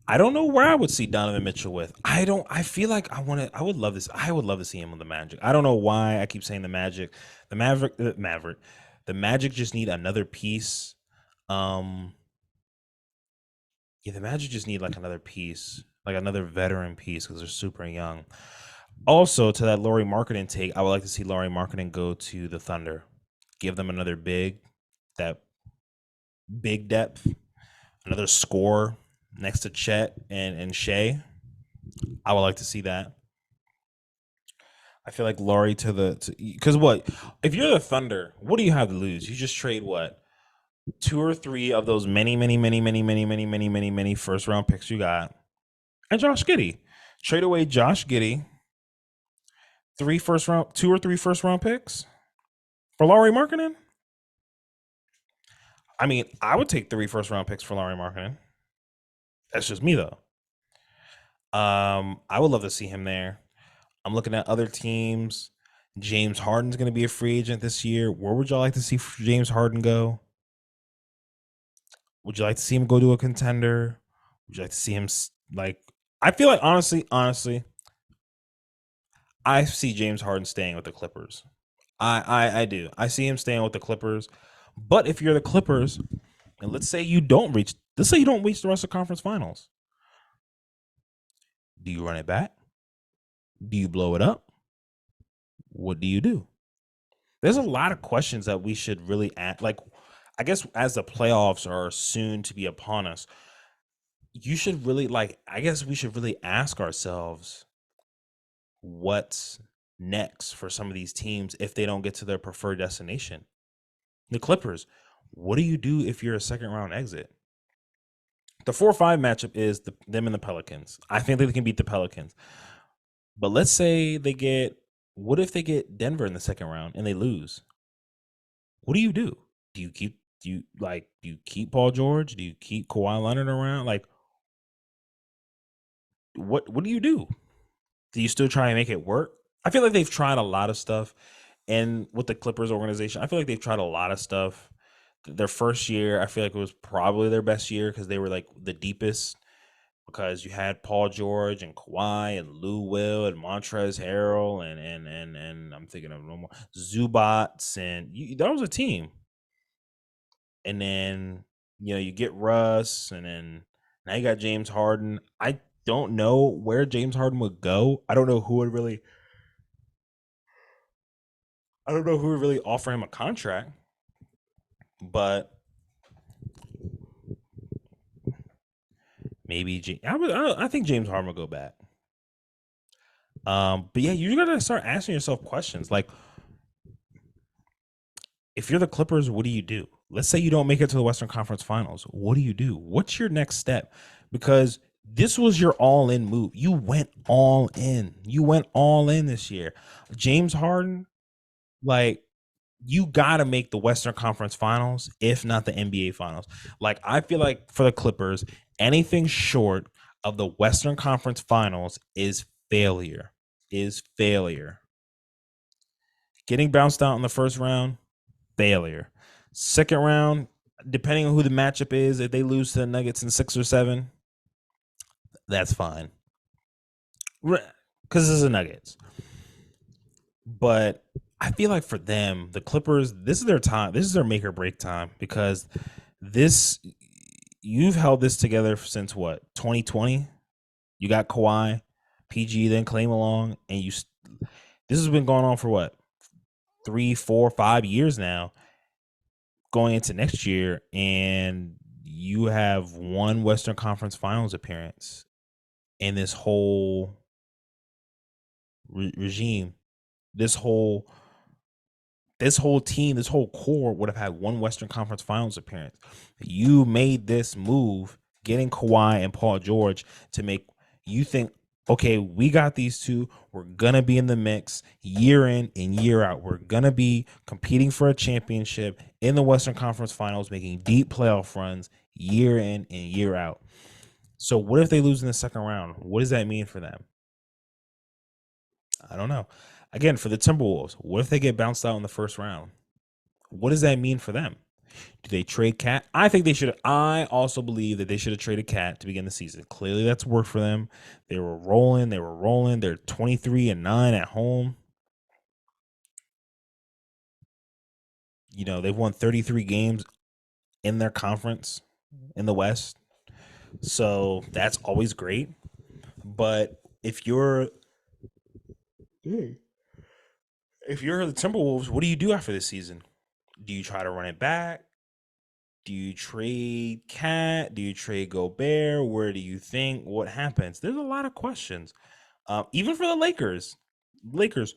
I don't know where I would see Donovan Mitchell with. I feel like I would love this. I would love to see him with the Magic. I don't know why I keep saying the Magic. The Maverick. The Magic just need another piece. Yeah, the Magic just need like another piece, like another veteran piece because they're super young. Also, to that Lauri Markkanen take, I would like to see Lauri Markkanen go to the Thunder. Give them another that big depth, another score next to Chet and Shea. I would like to see that. I feel like Laurie because what if you're the Thunder? What do you have to lose? You just trade what 2 or 3 of those many first round picks you got, and Josh Giddey. Trade away Josh Giddey. 2 or 3 first round picks for Lauri Markkanen. I mean, I would take 3 first round picks for Lauri Markkanen. That's just me though. I would love to see him there. I'm looking at other teams. James Harden's going to be a free agent this year. Where would y'all like to see James Harden go? Would you like to see him go to a contender? Would you like to see him like? I feel like honestly, I see James Harden staying with the Clippers. I do. I see him staying with the Clippers. But if you're the Clippers, and let's say you don't reach the Western Conference Finals, do you run it back? Do you blow it up? What do you do? There's a lot of questions that we should really ask. Like, I guess as the playoffs are soon to be upon us, you should really I guess we should really ask ourselves what's next for some of these teams if they don't get to their preferred destination. The Clippers, what do you do if you're a second round exit? The 4-5 matchup is them and the Pelicans. I think they can beat the Pelicans. But let's say what if they get Denver in the second round and they lose? What do you do? do you keep Paul George? Do you keep Kawhi Leonard around? Like what do you do? Do you still try and make it work? I feel like they've tried a lot of stuff, and with the Clippers organization, I feel like they've tried a lot of stuff. Their first year, I feel like it was probably their best year because they were like the deepest. Because you had Paul George and Kawhi and Lou Will and Montrezl Harrell and I'm thinking of no more Zubats that was a team. And then you get Russ, and then now you got James Harden. I don't know where James Harden would go. I don't know who would really offer him a contract, but maybe I think James Harden will go back. But yeah, you gotta start asking yourself questions like, if you're the Clippers, what do you do? Let's say you don't make it to the Western Conference Finals. What do you do? What's your next step? Because this was your all in move. You went all in. You went all in this year. James Harden, like, you got to make the Western Conference Finals, if not the NBA Finals. Like, I feel like for the Clippers, anything short of the Western Conference Finals is failure. Is failure. Getting bounced out in the first round, failure. Second round, depending on who the matchup is, if they lose to the Nuggets in 6 or 7, that's fine. Because this is the Nuggets. But I feel like for them, the Clippers, this is their time. This is their make or break time, because this you've held this together since what, 2020? You got Kawhi, PG, then Clay along, and this has been going on for what, 3, 4, 5 years now, going into next year, and you have one Western Conference Finals appearance in this whole regime. This whole team, this whole core would have had one Western Conference Finals appearance. You made this move, getting Kawhi and Paul George, to make you think, okay, we got these two. We're gonna be in the mix year in and year out. We're gonna be competing for a championship in the Western Conference Finals, making deep playoff runs year in and year out. So what if they lose in the second round? What does that mean for them? I don't know. Again, for the Timberwolves, what if they get bounced out in the first round? What does that mean for them? Do they trade Cat? I think they should. I also believe that they should have traded Cat to begin the season. Clearly, that's worked for them. They were rolling. They were rolling. They're 23-9 at home. They've won 33 games in their conference in the West. So that's always great. But if you're the Timberwolves, what do you do after this season? Do you try to run it back? Do you trade Cat? Do you trade Gobert? Where do you think? What happens? There's a lot of questions. Even for the Lakers. Lakers,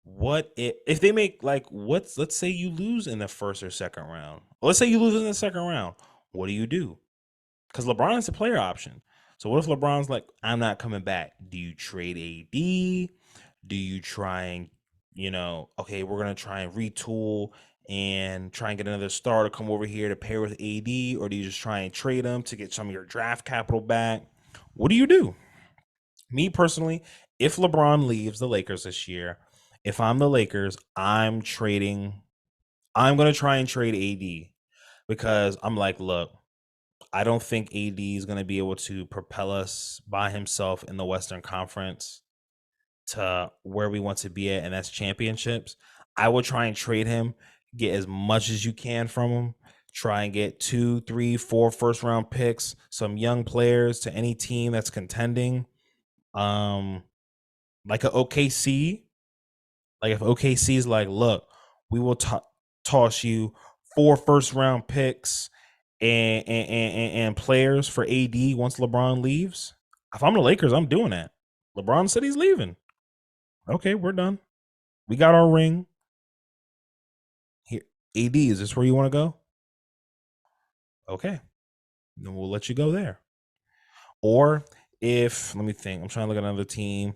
what if they make, like, let's say you lose in the first or second round. Let's say you lose in the second round. What do you do? Because LeBron is a player option. So what if LeBron's like, I'm not coming back? Do you trade AD? Do you try and, okay, we're gonna try and retool and try and get another star to come over here to pair with AD, or do you just try and trade him to get some of your draft capital back? What do you do? Me personally, if LeBron leaves the Lakers this year, if I'm the Lakers, I'm trading. I'm gonna try and trade AD, because I'm like, look, I don't think AD is gonna be able to propel us by himself in the Western Conference to where we want to be at, and that's championships. I would try and trade him, get as much as you can from him. Try and get 2, 3, 4 first round picks, some young players to any team that's contending. Um, like a OKC. Like if OKC is like, look, we will toss you 4 first round picks and players for AD once LeBron leaves. If I'm the Lakers, I'm doing that. LeBron said he's leaving. Okay, we're done. We got our ring. Here, AD, is this where you want to go? Okay, then we'll let you go there. Or if, let me think, I'm trying to look at another team.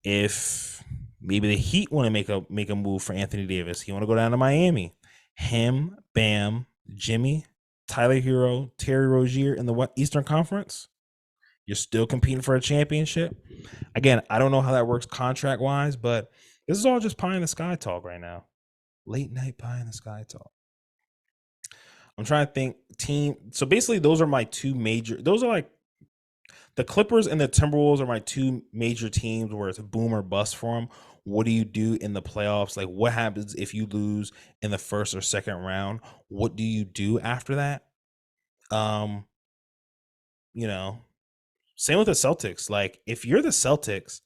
If maybe the Heat want to make a move for Anthony Davis, he want to go down to Miami. Him, Bam, Jimmy, Tyler Hero, Terry Rozier in the Eastern Conference. You're still competing for a championship. Again, I don't know how that works contract wise, but this is all just pie in the sky talk right now. Late night pie in the sky talk. I'm trying to think team. So basically, those are my two major. Those are like the Clippers and the Timberwolves are my two major teams where it's a boom or bust for them. What do you do in the playoffs? Like, what happens if you lose in the first or second round? What do you do after that? Um, you know, same with the Celtics. Like, if you're the Celtics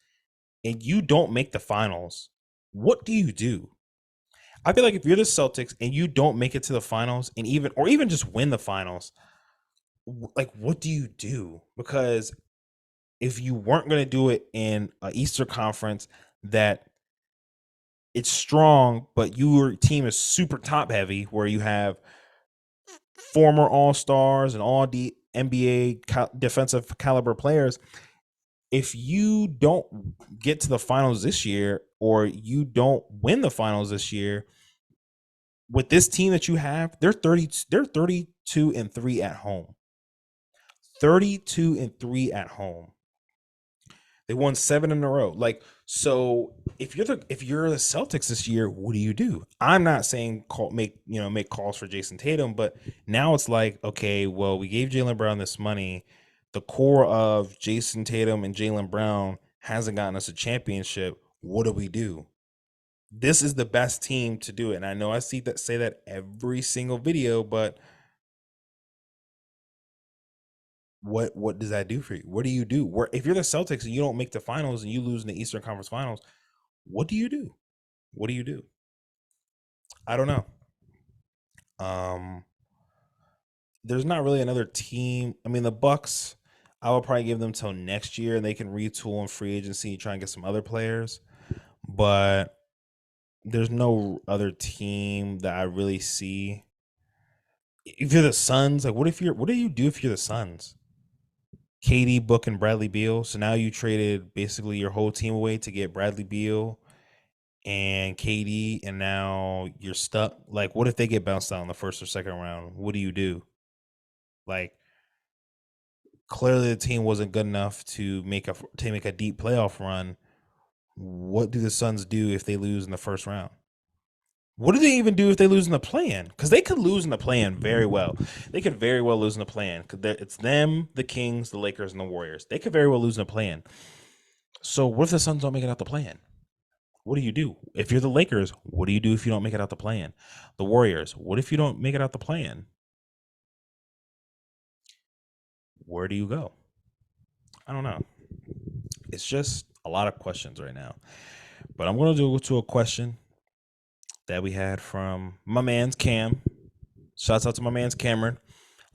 and you don't make the finals, what do you do? I feel like if you're the Celtics and you don't make it to the finals and even just win the finals, like what do you do? Because if you weren't going to do it in an Easter conference that it's strong, but your team is super top heavy, where you have former All Stars and all the NBA defensive caliber players. If you don't get to the finals this year, or you don't win the finals this year, with this team that you have, they're 32-3 at home. 32-3 at home. They won 7 in a row. Like, so if you're the Celtics this year, what do you do? I'm not saying make calls for Jason Tatum, but now it's like, okay, well, we gave Jaylen Brown this money. The core of Jason Tatum and Jaylen Brown hasn't gotten us a championship. What do we do? This is the best team to do it. And I know I say that every single video, but what does that do for you? What do you do? Where if you're the Celtics and you don't make the finals and you lose in the Eastern Conference Finals, what do you do? What do you do? I don't know. Um, there's not really another team. I mean, the Bucks, I will probably give them till next year and they can retool in free agency and try and get some other players. But there's no other team that I really see. If you're the Suns, like what do you do if you're the Suns? KD, Book, and Bradley Beal. So now you traded basically your whole team away to get Bradley Beal and KD, and now you're stuck. Like, what if they get bounced out in the first or second round? What do you do? Like, clearly the team wasn't good enough to make a deep playoff run. What do the Suns do if they lose in the first round? What do they even do if they lose in the play-in? Because they could lose in the play-in very well. They could very well lose in the play-in. It's them, the Kings, the Lakers, and the Warriors. They could very well lose in the play-in. So what if the Suns don't make it out the play-in? What do you do? If you're the Lakers, what do you do if you don't make it out the play-in? The Warriors, what if you don't make it out the play-in? Where do you go? I don't know. It's just a lot of questions right now. But I'm going to go to a question that we had from my man's Cam. Shouts out to my man's Cameron.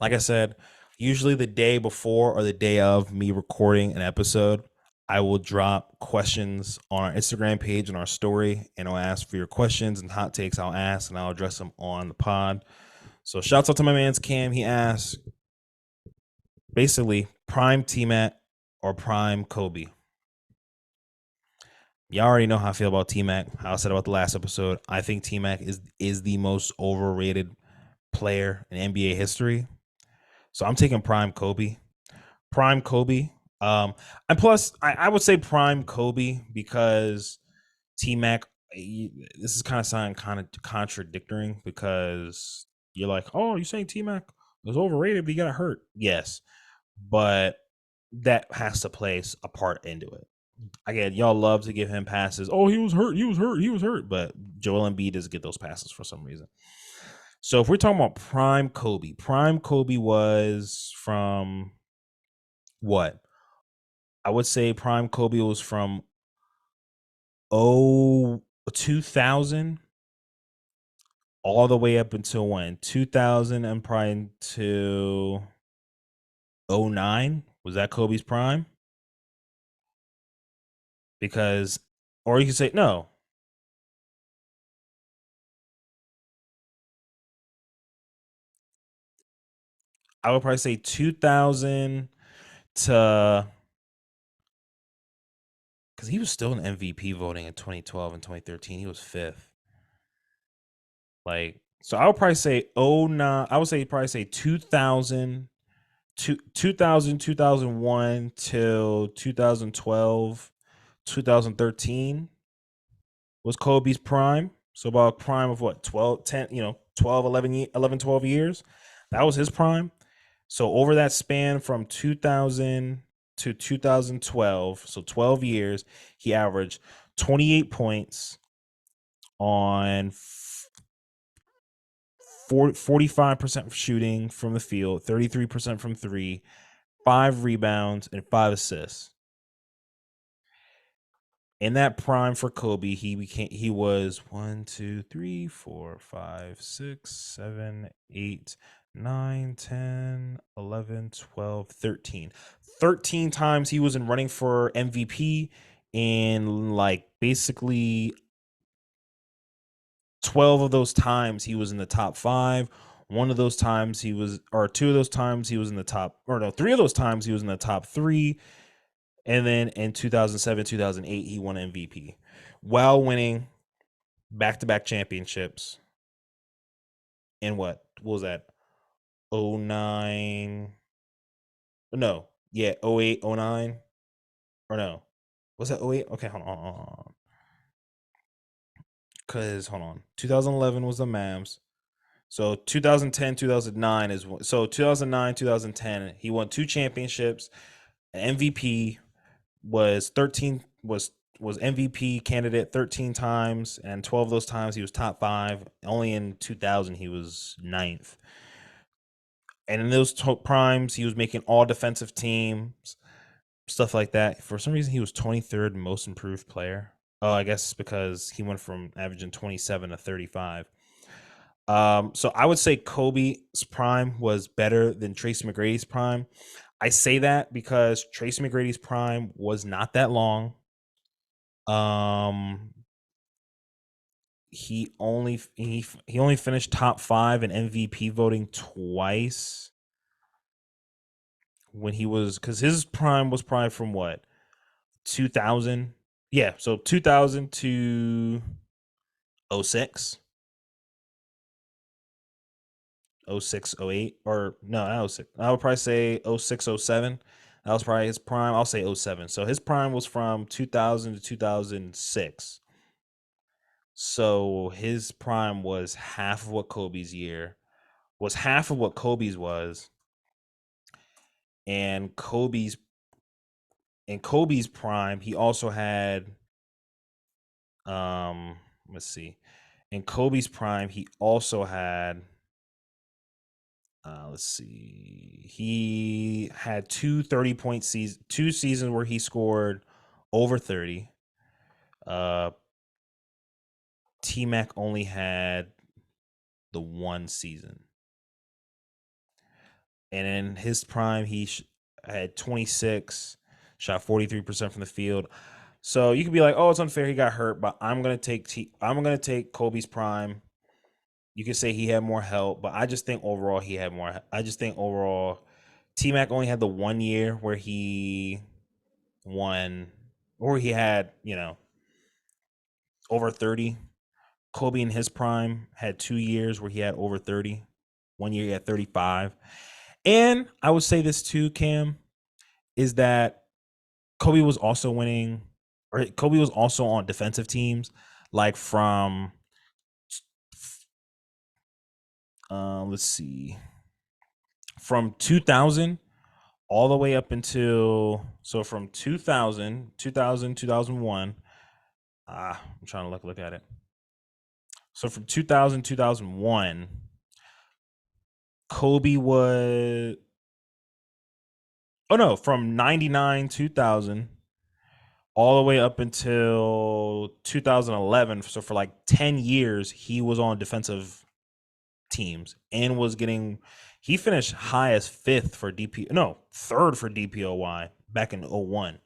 Like I said, usually the day before or the day of me recording an episode, I will drop questions on our Instagram page and our story, and I'll ask for your questions and hot takes. I'll ask and I'll address them on the pod. So shouts out to my man's Cam. He asked basically prime T-Mac or prime Kobe. Y'all already know how I feel about T-Mac. How I said about the last episode. I think T-Mac is the most overrated player in NBA history. So I'm taking prime Kobe. Prime Kobe. And plus, I would say prime Kobe because T-Mac. This is kind of sounding kind of contradictory because you're like, oh, you're saying T-Mac was overrated, but he got hurt. Yes, but that has to play a part into it. Again, y'all love to give him passes. Oh, he was hurt. He was hurt. He was hurt. But Joel Embiid doesn't get those passes for some reason. So if we're talking about prime Kobe was from what? I would say prime Kobe was from 2000 all the way up until when? 2000 and probably to 09. Was that Kobe's prime? Because, or you could say, no, I would probably say 2000 to, because he was still in MVP voting in 2012 and 2013. He was fifth. Like, So I would probably say oh 09. I would say probably say 2000, 2000, 2001 till 2012, 2013 was Kobe's prime. So about a prime of what, 12, 10, 12, 11, 12 years. That was his prime. So over that span from 2000 to 2012, so 12 years, he averaged 28 points on 45% shooting from the field, 33% from three, 5 rebounds, and 5 assists. In that prime for Kobe, he was 1, 2, 3, 4, 5, 6, 7, 8, 9, 10, 11, 12, 13. 13 times he was in running for MVP, and like basically 12 of those times he was in the top 5. One of those times he was, or two of those times he was in the top, or no, 3 of those times he was in the top 3. And then in 2007, 2008, he won MVP while winning back-to-back championships in what was that? 09. No. Yeah, 08, 09. Or no. Was that 08? Okay, hold on. Cuz hold on. 2011 was the Mavs. So 2010, 2009 is so 2009, 2010, he won 2 championships. MVP was 13 was MVP candidate 13 times, and 12 of those times he was top 5. Only in 2000 he was ninth. And in those primes, he was making all defensive teams, stuff like that. For some reason, he was 23rd most improved player. Oh, I guess because he went from averaging 27 to 35. So I would say Kobe's prime was better than Tracy McGrady's prime. I say that because Tracy McGrady's prime was not that long. Um, he only finished top 5 in MVP voting twice when he was, because his prime was probably from what, 2000. Yeah, so 2000 to 06, 06, 08, or no, not 06. I would probably say 06, 07. That was probably his prime. I'll say 07. So his prime was from 2000 to 2006. So his prime was half of what Kobe's year was, half of what Kobe's was. And Kobe's prime, he also had let's see. In Kobe's prime, he also had let's see. He had 2 30-point seasons, 2 seasons where he scored over 30. Uh T Mac only had the 1 season. And in his prime, he had 26, shot 43% from the field. So you could be like, "Oh, it's unfair. He got hurt," but I'm gonna take Kobe's prime. You could say he had more help, but I just think overall he had more. I just think overall, T Mac only had the 1 year where he won, or he had over 30. Kobe in his prime had 2 years where he had over 30. 1 year he had 35. And I would say this too, Cam, is that Kobe was also winning, or Kobe was also on defensive teams, like from let's see, from 2000 all the way up until, so from 2000, 2000, 2001. I'm trying to look at it. So from 2000, 2001, Kobe was, oh no, from 99, 2000 all the way up until 2011. So for like 10 years, he was on defensive teams and was getting, he finished highest fifth for DP, no, third for DPOY back in 01.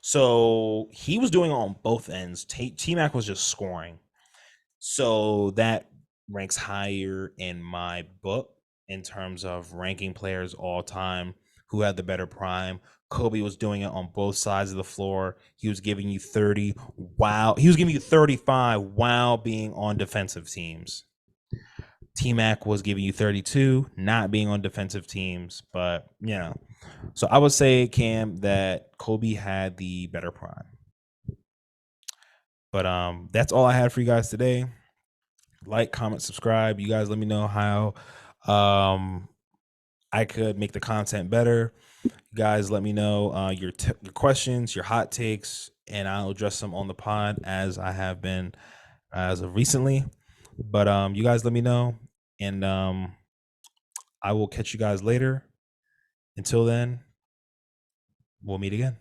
So he was doing it on both ends. T Mac was just scoring. So that ranks higher in my book in terms of ranking players all time who had the better prime. Kobe was doing it on both sides of the floor. He was giving you 30 while he was giving you 35 while being on defensive teams. T-Mac was giving you 32, not being on defensive teams. But yeah, so I would say, Cam, that Kobe had the better prime. But that's all I had for you guys today. Like, comment, subscribe. You guys let me know how I could make the content better. You guys let me know your questions, your hot takes, and I'll address them on the pod as I have been as of recently. But you guys let me know, and I will catch you guys later. Until then, we'll meet again.